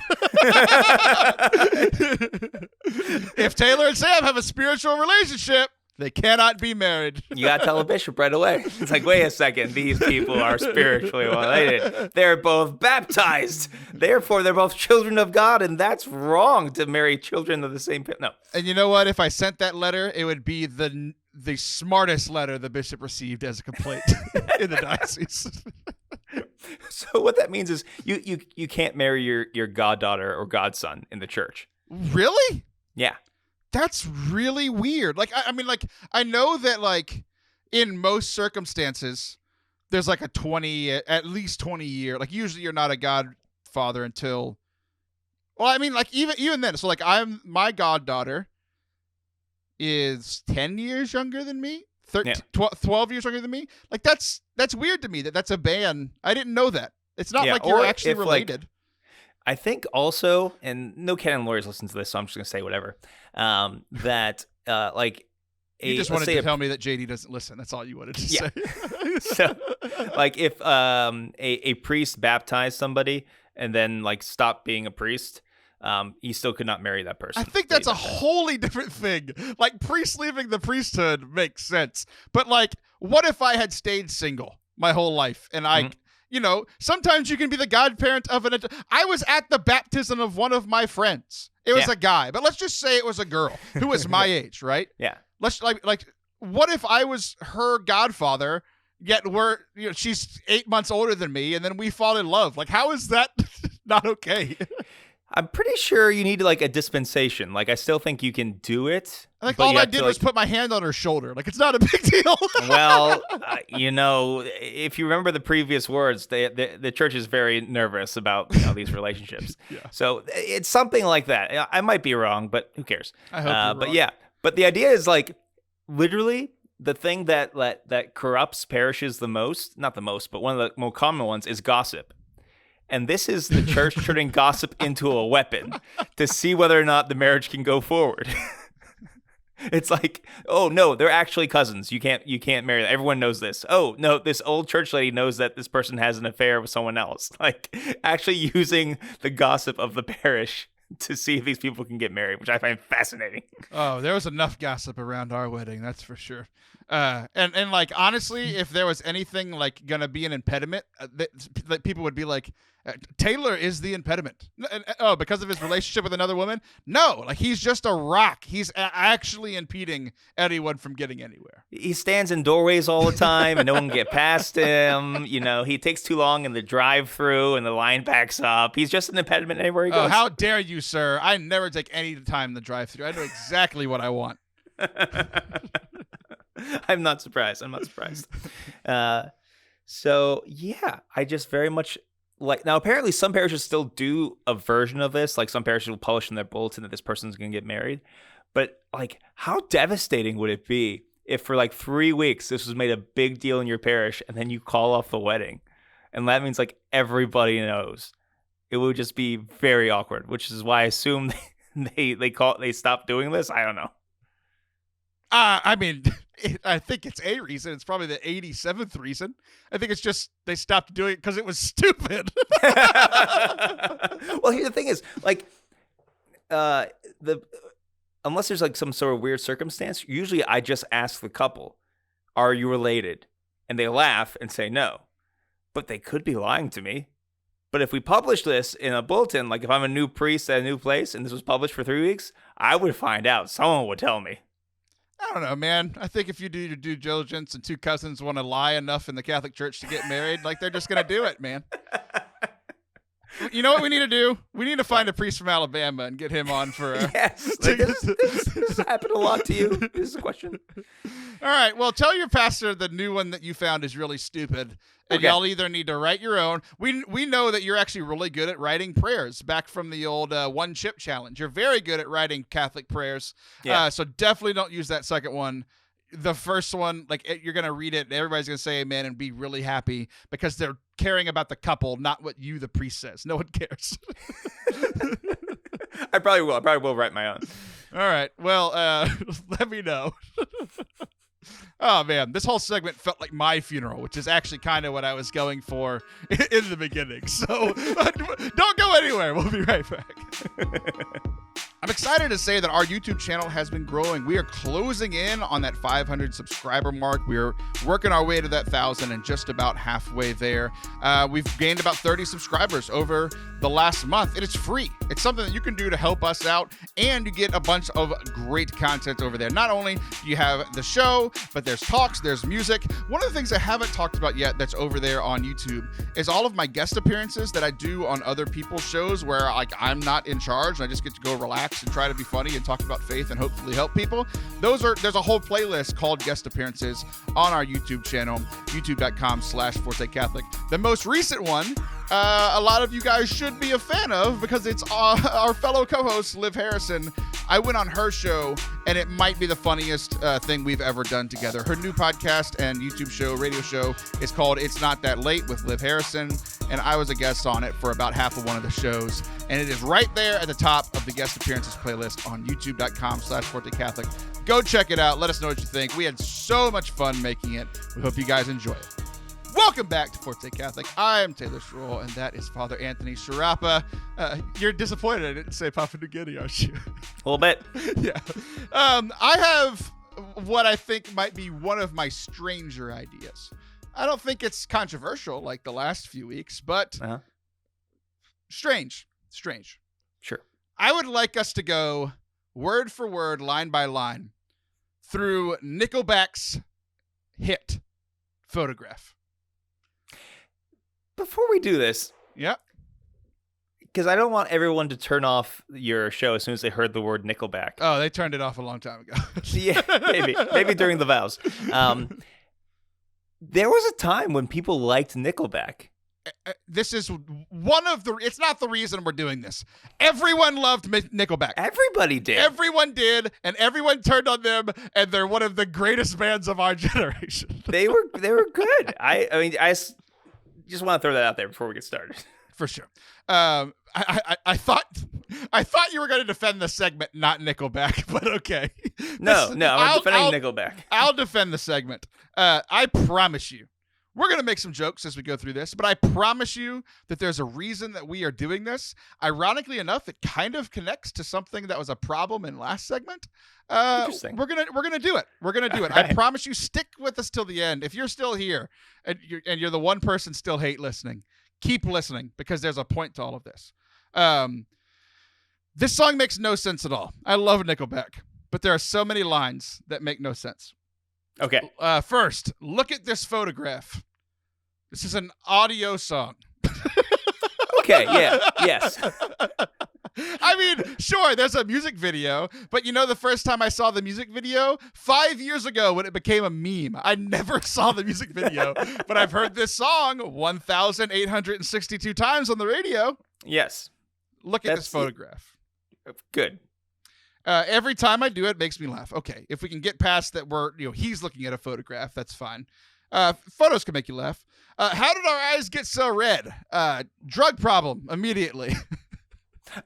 If Taylor and Sam have a spiritual relationship, they cannot be married. You got to tell the bishop right away. It's like, wait a second. These people are spiritually related. They're both baptized. Therefore, they're both children of God, and that's wrong to marry children of the same parent. No. And you know what? If I sent that letter, it would be the smartest letter the bishop received as a complaint in the diocese. So what that means is you can't marry your goddaughter or godson in the church. Really? Yeah. That's really weird. Like, I mean, like, I know that, like, in most circumstances, there's, like, at least 20 year, like, usually you're not a godfather until, well, I mean, like, even then, so, like, my goddaughter is 10 years younger than me, 12 years younger than me. Like, that's weird to me that's a ban. I didn't know that. It's not like you're actually related. Like, I think also, and no canon lawyers listen to this, so I'm just going to say whatever, that like you just wanted to tell me that JD doesn't listen. That's all you wanted to say. So, like if a priest baptized somebody and then like stopped being a priest, he still could not marry that person. I think that's a wholly different thing. Like priests leaving the priesthood makes sense. But like, what if I had stayed single my whole life and sometimes you can be the godparent of I was at the baptism of one of my friends. It was a guy, but let's just say it was a girl who was my age, right? Yeah. Let's what if I was her godfather, yet she's 8 months older than me, and then we fall in love? Like, how is that not okay? I'm pretty sure you need like a dispensation. Like, I still think you can do it. Like, all I did was put my hand on her shoulder. Like, it's not a big deal. Well, if you remember the previous words, the church is very nervous about these relationships. Yeah. So it's something like that. I might be wrong, but who cares? I hope you're wrong. But yeah, but the idea is like literally the thing that corrupts parishes the most, not the most, but one of the more common ones is gossip. And this is the church turning gossip into a weapon to see whether or not the marriage can go forward. It's like, oh no, they're actually cousins. You can't marry them. Everyone knows this. Oh no, this old church lady knows that this person has an affair with someone else. Like, actually using the gossip of the parish to see if these people can get married, which I find fascinating. Oh, there was enough gossip around our wedding, that's for sure. And like, honestly, if there was anything like gonna be an impediment, that people would be like, Taylor is the impediment. Oh, because of his relationship with another woman? No, like, he's just a rock. He's actually impeding anyone from getting anywhere. He stands in doorways all the time and no one can get past him. He takes too long in the drive-through and the line backs up. He's just an impediment anywhere he goes. Oh, how dare you, sir? I never take any time in the drive-through. I know exactly what I want. I'm not surprised. So yeah, I just very much like, now apparently some parishes still do a version of this. Like, some parishes will publish in their bulletin that this person's going to get married. But like, how devastating would it be if for like 3 weeks this was made a big deal in your parish and then you call off the wedding? And that means like everybody knows. It would just be very awkward, which is why I assume they stopped doing this. I don't know. I mean, I think it's a reason. It's probably the 87th reason. I think it's just they stopped doing it because it was stupid. Well, here the thing is, like, unless there's like some sort of weird circumstance, usually I just ask the couple, "Are you related?" And they laugh and say no, but they could be lying to me. But if we publish this in a bulletin, like if I'm a new priest at a new place and this was published for 3 weeks, I would find out. Someone would tell me. I don't know, man. I think if you do your due diligence and two cousins want to lie enough in the Catholic Church to get married, like, they're just going to do it, man. You know what we need to do? We need to find a priest from Alabama and get him on for... Yes. This happened a lot to you. This is a question. All right. Well, tell your pastor the new one that you found is really stupid. And y'all either need to write your own. We know that you're actually really good at writing prayers back from the old one chip challenge. You're very good at writing Catholic prayers. Yeah. So definitely don't use that second one. The first one, like, you're going to read it and everybody's going to say amen and be really happy because they're caring about the couple, not what you, the priest, says. No one cares. I probably will write my own. All right. Well, let me know. Oh, man, this whole segment felt like my funeral, which is actually kind of what I was going for in the beginning. So don't go anywhere. We'll be right back. I'm excited to say that our YouTube channel has been growing. We are closing in on that 500 subscriber mark. We're working our way to that 1,000 and just about halfway there. We've gained about 30 subscribers over the last month. It is free. It's something that you can do to help us out, and you get a bunch of great content over there. Not only do you have the show, but there's talks, there's music. One of the things I haven't talked about yet that's over there on YouTube is all of my guest appearances that I do on other people's shows where, like, I'm not in charge and I just get to go relax and try to be funny and talk about faith and hopefully help people. There's a whole playlist called guest appearances on our YouTube channel, youtube.com/Forte Catholic. The most recent one, a lot of you guys should be a fan of because it's our fellow co-host, Liv Harrison. I went on her show and it might be the funniest thing we've ever done together. Her new podcast and YouTube show, radio show, is called It's Not That Late with Liv Harrison, and I was a guest on it for about half of one of the shows, and it is right there at the top of the guest appearances playlist on youtube.com/Forte Catholic. Go check it out. Let us know what you think. We had so much fun making it. We hope you guys enjoy it. Welcome back to Forte Catholic. I am Taylor Schroll, and that is Father Anthony Sciarappa. You're disappointed I didn't say Papua New Guinea, aren't you? A little bit. Yeah. I have what I think might be one of my stranger ideas. I don't think it's controversial like the last few weeks, but strange. Sure. I would like us to go word for word, line by line, through Nickelback's hit Photograph. Before we do this, Yep. because I don't want everyone to turn off your show as soon as they heard the word Nickelback. Oh, they turned it off a long time ago. Yeah, maybe during the vows. There was a time when people liked Nickelback. This is one of the. It's not the reason we're doing this. Everyone loved Nickelback. Everybody did. Everyone did, and everyone turned on them, and they're one of the greatest bands of our generation. They were good. I mean, I just want to throw that out there before we get started. For sure. I thought you were going to defend the segment, not Nickelback, but okay. No, I'm defending Nickelback. I'll defend the segment. I promise you. We're going to make some jokes as we go through this, but I promise you that there's a reason that we are doing this. Ironically enough, it kind of connects to something that was a problem in last segment. Interesting. We're gonna do it. We're gonna do it. Right. I promise you. Stick with us till the end. If you're still here and you're the one person still hate listening, keep listening because there's a point to all of this. This song makes no sense at all. I love Nickelback, but there are so many lines that make no sense. Okay. First, look at this photograph. This is an audio song. Okay, yeah, yes. I mean, sure, there's a music video, but you know the first time I saw the music video? 5 years ago when it became a meme. I never saw the music video, but I've heard this song 1,862 times on the radio. Yes. Look at this photograph. Good. Every time I do it, it makes me laugh. Okay, if we can get past that he's looking at a photograph, that's fine. Photos can make you laugh. How did our eyes get so red? Drug problem immediately.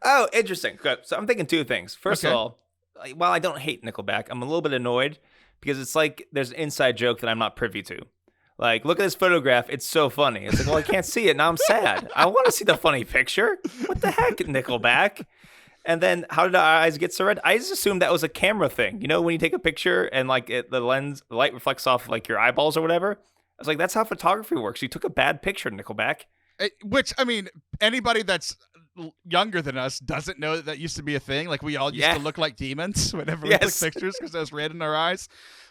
Oh, interesting. Good. So I'm thinking two things. First Okay. of all, while I don't hate Nickelback, I'm a little bit annoyed because it's like there's an inside joke that I'm not privy to. Like, look at this photograph. It's so funny. It's like, well, I can't see it. Now I'm sad. I want to see the funny picture. What the heck, Nickelback? And then how did our eyes get so red? I just assumed that was a camera thing. You know, when you take a picture and like the light reflects off like your eyeballs or whatever. I was like, that's how photography works. You took a bad picture, Nickelback. Which, I mean, anybody that's younger than us doesn't know that used to be a thing. Like, we all used to look like demons whenever we took pictures because there was red in our eyes.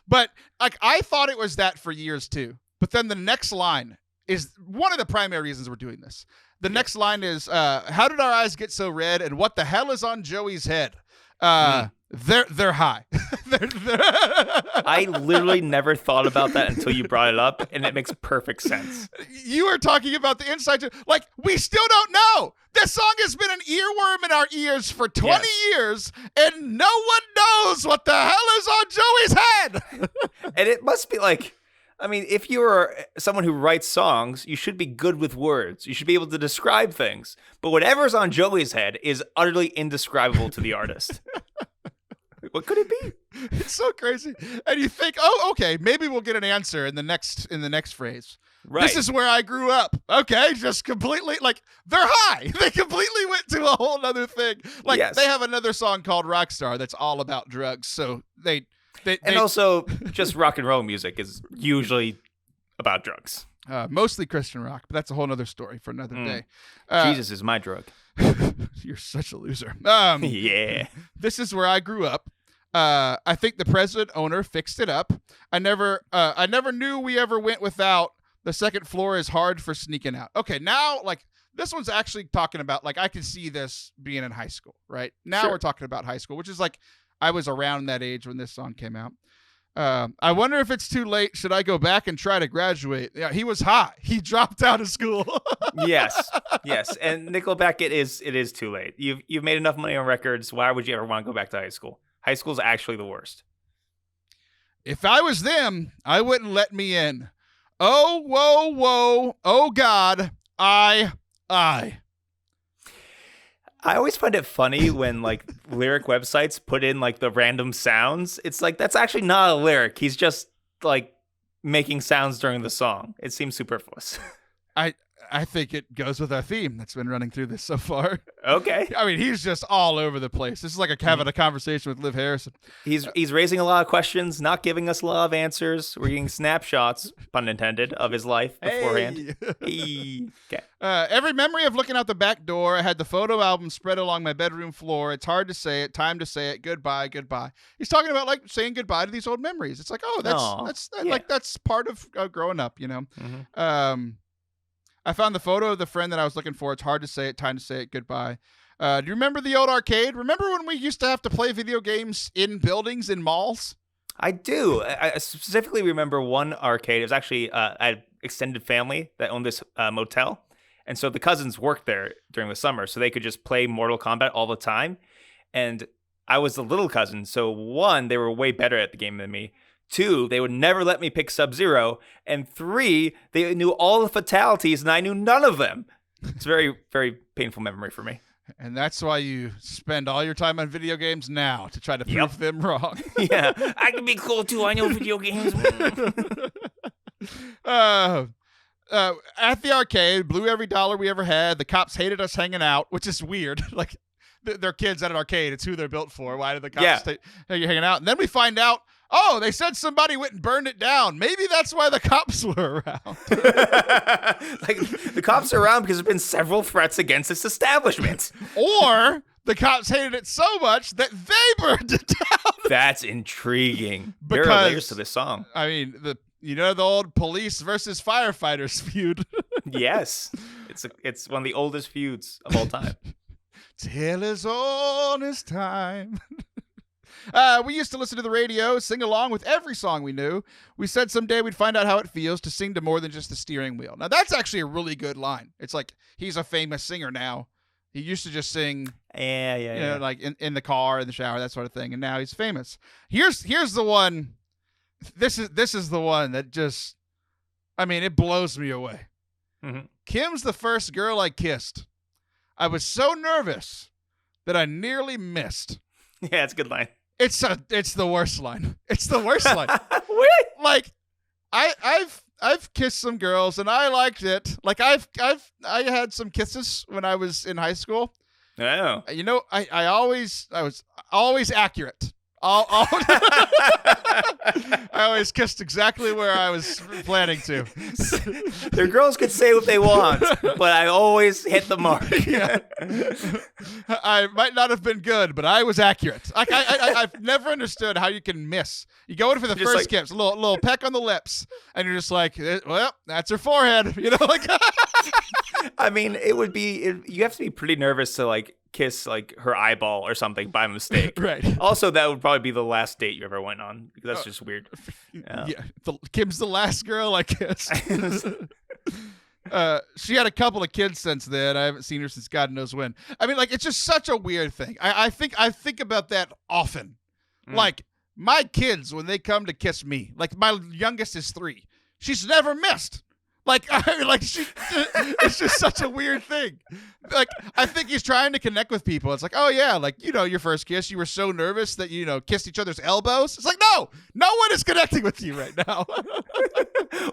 But like, I thought it was that for years too. But then the next line is one of the primary reasons we're doing this. The next line is, how did our eyes get so red? And what the hell is on Joey's head? They're high. I literally never thought about that until you brought it up, and it makes perfect sense. You are talking about the inside joke. Like, we still don't know. This song has been an earworm in our ears for 20 years, and no one knows what the hell is on Joey's head. And it must be like, I mean, if you're someone who writes songs, you should be good with words. You should be able to describe things. But whatever's on Joey's head is utterly indescribable to the artist. What could it be? It's so crazy. And you think, oh, okay, maybe we'll get an answer in the next phrase. Right. This is where I grew up. Okay, just completely, like, they're high. They completely went to a whole other thing. Like, they have another song called Rockstar that's all about drugs. So they also, just rock and roll music is usually about drugs. Mostly Christian rock, but that's a whole other story for another day. Jesus is my drug. You're such a loser. Yeah. This is where I grew up. I think the president owner fixed it up. I never knew we ever went without. The second floor is hard for sneaking out. Okay, now, like, this one's actually talking about, like, I can see this being in high school, right? Now we're talking about high school, which is like, I was around that age when this song came out. I wonder if it's too late. Should I go back and try to graduate? Yeah, he was high. He dropped out of school. Yes. And Nickelback, it is too late. You've made enough money on records. Why would you ever want to go back to high school? High school's actually the worst. If I was them, I wouldn't let me in. Oh, whoa, whoa. Oh, God. I always find it funny when like lyric websites put in like the random sounds. It's like, that's actually not a lyric. He's just like making sounds during the song. It seems superfluous. I think it goes with our theme that's been running through this so far. Okay. I mean, he's just all over the place. This is like having a conversation with Liv Harrison. He's raising a lot of questions, not giving us a lot of answers. We're getting snapshots, pun intended, of his life beforehand. Hey. Okay. Every memory of looking out the back door, I had the photo album spread along my bedroom floor. It's hard to say it, time to say it, goodbye, goodbye. He's talking about like saying goodbye to these old memories. It's like, oh, that's part of growing up, you know. Mm-hmm. I found the photo of the friend that I was looking for. It's hard to say it, time to say it, goodbye. Do you remember the old arcade? Remember when we used to have to play video games in buildings, in malls? I do. I specifically remember one arcade. It was actually I had extended family that owned this motel. And so the cousins worked there during the summer, so they could just play Mortal Kombat all the time. And I was the little cousin. So one, they were way better at the game than me. 2, they would never let me pick Sub-Zero. And 3, they knew all the fatalities and I knew none of them. It's a very, very painful memory for me. And that's why you spend all your time on video games now, to try to prove them wrong. Yeah, I can be cool too. I know video games. At the arcade, blew every dollar we ever had. The cops hated us hanging out, which is weird. Like, they're kids at an arcade. It's who they're built for. Why did the cops hate you hanging out? And then we find out, oh, they said somebody went and burned it down. Maybe that's why the cops were around. Like, the cops are around because there's been several threats against this establishment. Or the cops hated it so much that they burned it down. That's intriguing. There are layers to this song. I mean, the old police versus firefighters feud. Yes. It's one of the oldest feuds of all time. Taylor's on his time. We used to listen to the radio, sing along with every song we knew. We said someday we'd find out how it feels to sing to more than just the steering wheel. Now, that's actually a really good line. It's like, he's a famous singer now. He used to just sing, yeah. Like in the car, in the shower, that sort of thing. And now he's famous. Here's the one. This is the one that just, I mean, it blows me away. Mm-hmm. Kim's the first girl I kissed. I was so nervous that I nearly missed. Yeah, it's a good line. It's the worst line. It's the worst line. Really? Like, I've kissed some girls and I liked it. Like, I had some kisses when I was in high school. Oh. You know, I was always accurate. I always kissed exactly where I was planning to. The girls could say what they want, but I always hit the mark. Yeah. I might not have been good, but I was accurate. I've never understood how you can miss. You go in for the Just first kiss, a little peck on the lips, and you're just like, well, that's her forehead. You know, like. I mean, you have to be pretty nervous to like kiss like her eyeball or something by mistake. Right. Also, that would probably be the last date you ever went on, because that's just weird. Yeah. Kim's the last girl I kissed. She had a couple of kids since then. I haven't seen her since God knows when. I mean, like, it's just such a weird thing. I think about that often. Like, my kids, when they come to kiss me, like, my youngest is 3. She's never missed. Like, it's just such a weird thing. Like, I think he's trying to connect with people. It's like, oh yeah, like, your first kiss, you were so nervous that kissed each other's elbows. It's like, no one is connecting with you right now.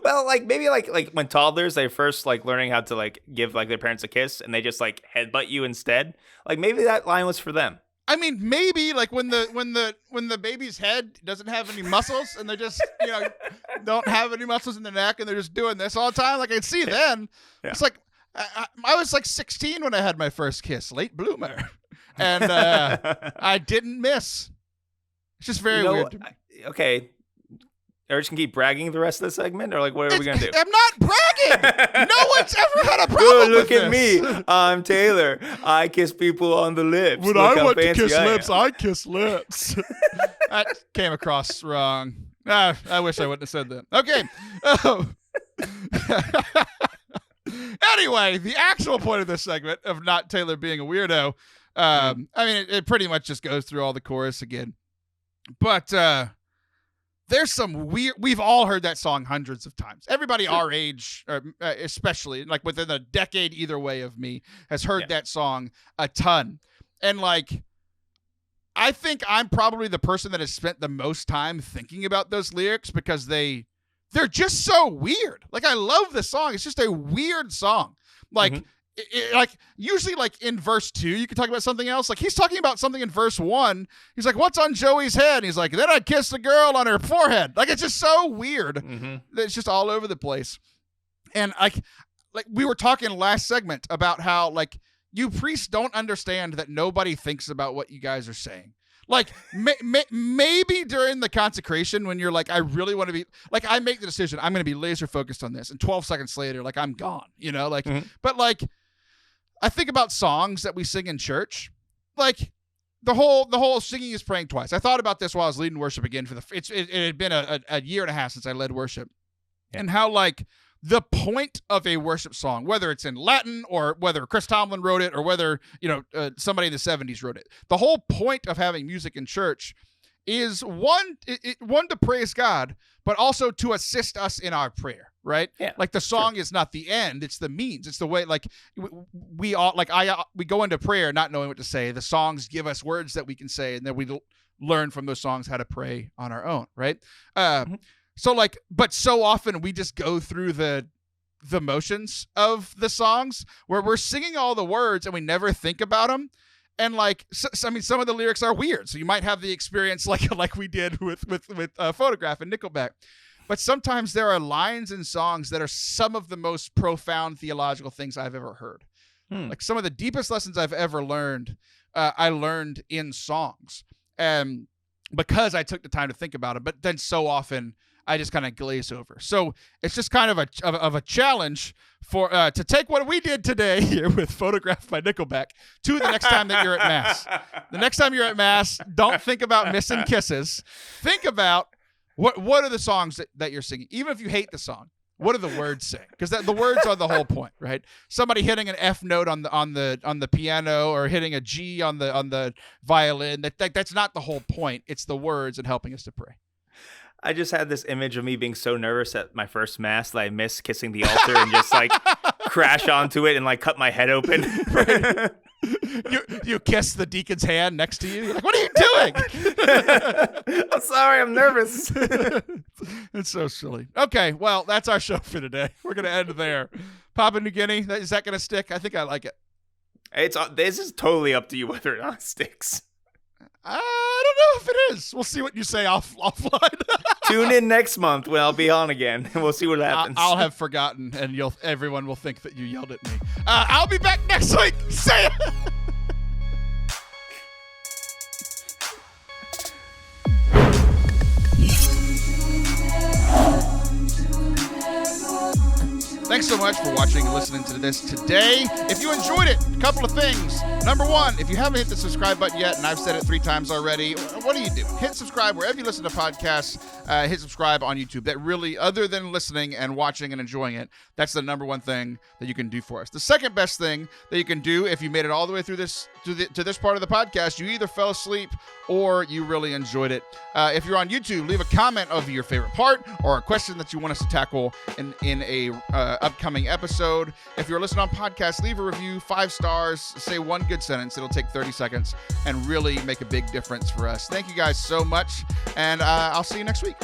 Well, like, maybe like when toddlers, they first like learning how to like give like their parents a kiss, and they just like headbutt you instead. Like, maybe that line was for them. I mean, maybe like when the baby's head doesn't have any muscles and they just don't have any muscles in their neck and they're just doing this all the time. Like, I can see then. Yeah. It's like I was like 16 when I had my first kiss, late bloomer, and I didn't miss. It's just very weird. Okay. Are we just gonna keep bragging the rest of the segment, or like what are we gonna do? I'm not bragging. No one's ever had a problem with this. Look at me. I'm Taylor. I kiss people on the lips. When I went to kiss lips, I kiss lips. That came across wrong. I wish I wouldn't have said that. Okay. Anyway, the actual point of this segment of not Taylor being a weirdo, I mean, it pretty much just goes through all the chorus again. But there's some weird. We've all heard that song hundreds of times. Everybody our age, especially like within a decade, either way of me, has heard that song a ton. And like, I think I'm probably the person that has spent the most time thinking about those lyrics because they they're just so weird. Like, I love the song. It's just a weird song. Like, like usually like in verse 2, you can talk about something else. Like, he's talking about something in verse 1. He's like, what's on Joey's head? And he's like, then I kissed a girl on her forehead. Like, it's just so weird. It's just all over the place. And like we were talking last segment about how like you priests don't understand that nobody thinks about what you guys are saying. Like, maybe during the consecration when you're like, I really want to be, like, I make the decision, I'm going to be laser focused on this. And 12 seconds later, like, I'm gone, you know? Like, but like, I think about songs that we sing in church. Like, the whole singing is praying twice. I thought about this while I was leading worship again it had been a year and a half since I led worship. Yeah. And how, like, the point of a worship song, whether it's in Latin or whether Chris Tomlin wrote it or whether, somebody in the 70s wrote it, the whole point of having music in church is one to praise God, but also to assist us in our prayer, right? Yeah, like the song is not the end, it's the means. It's the way, like, we all, like, we go into prayer not knowing what to say. The songs give us words that we can say, and then we learn from those songs how to pray on our own, right? So like, but so often we just go through the motions of the songs where we're singing all the words and we never think about them. And like, I mean, some of the lyrics are weird. So you might have the experience like we did with Photograph and Nickelback. But sometimes there are lines in songs that are some of the most profound theological things I've ever heard. Like some of the deepest lessons I've ever learned, I learned in songs. Because I took the time to think about it. But then so often I just kind of glaze over. So it's just kind of a challenge for to take what we did today here with Photograph by Nickelback to the next time that you're at Mass. The next time you're at Mass, don't think about missing kisses. Think about what are the songs that you're singing. Even if you hate the song, what do the words say? Because the words are the whole point, right? Somebody hitting an F note on the piano or hitting a G on the violin. That's not the whole point. It's the words and helping us to pray. I just had this image of me being so nervous at my first Mass that I missed kissing the altar and just like crash onto it and like cut my head open. Right. You kiss the deacon's hand next to you. You're like, what are you doing? I'm sorry, I'm nervous. It's so silly. Okay, well, that's our show for today. We're going to end there. Papua New Guinea, is that going to stick? I think I like it. This is totally up to you whether or not it sticks. I don't know if it is. We'll see what you say offline. Tune in next month when I'll be on again, and we'll see what happens. I'll have forgotten, and everyone will think that you yelled at me. I'll be back next week. See ya. Thanks so much for watching and listening to this today. If you enjoyed it, a couple of things. Number one, if you haven't hit the subscribe button yet, and I've said it 3 times already, what are you doing? Hit subscribe wherever you listen to podcasts. Hit subscribe on YouTube. That really, other than listening and watching and enjoying it, that's the number one thing that you can do for us. The second best thing that you can do if you made it all the way through this to this part of the podcast, you either fell asleep or you really enjoyed it. If you're on YouTube, leave a comment of your favorite part or a question that you want us to tackle in a upcoming episode. If you're listening on podcast, leave a review, 5 stars, say one good sentence. It'll take 30 seconds and really make a big difference for us. Thank you guys so much, and I'll see you next week.